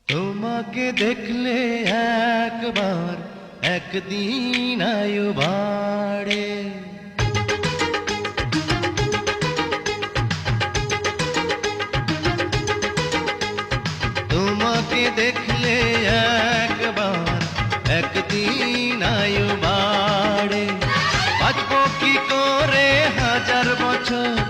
তোমাকে দেখলে একবার একদিন আয়ু বাড়ে। তোমাকে দেখলে একবার একদিন আয়ু বাড়ে। বাঁচবো কি করে 1000 বছর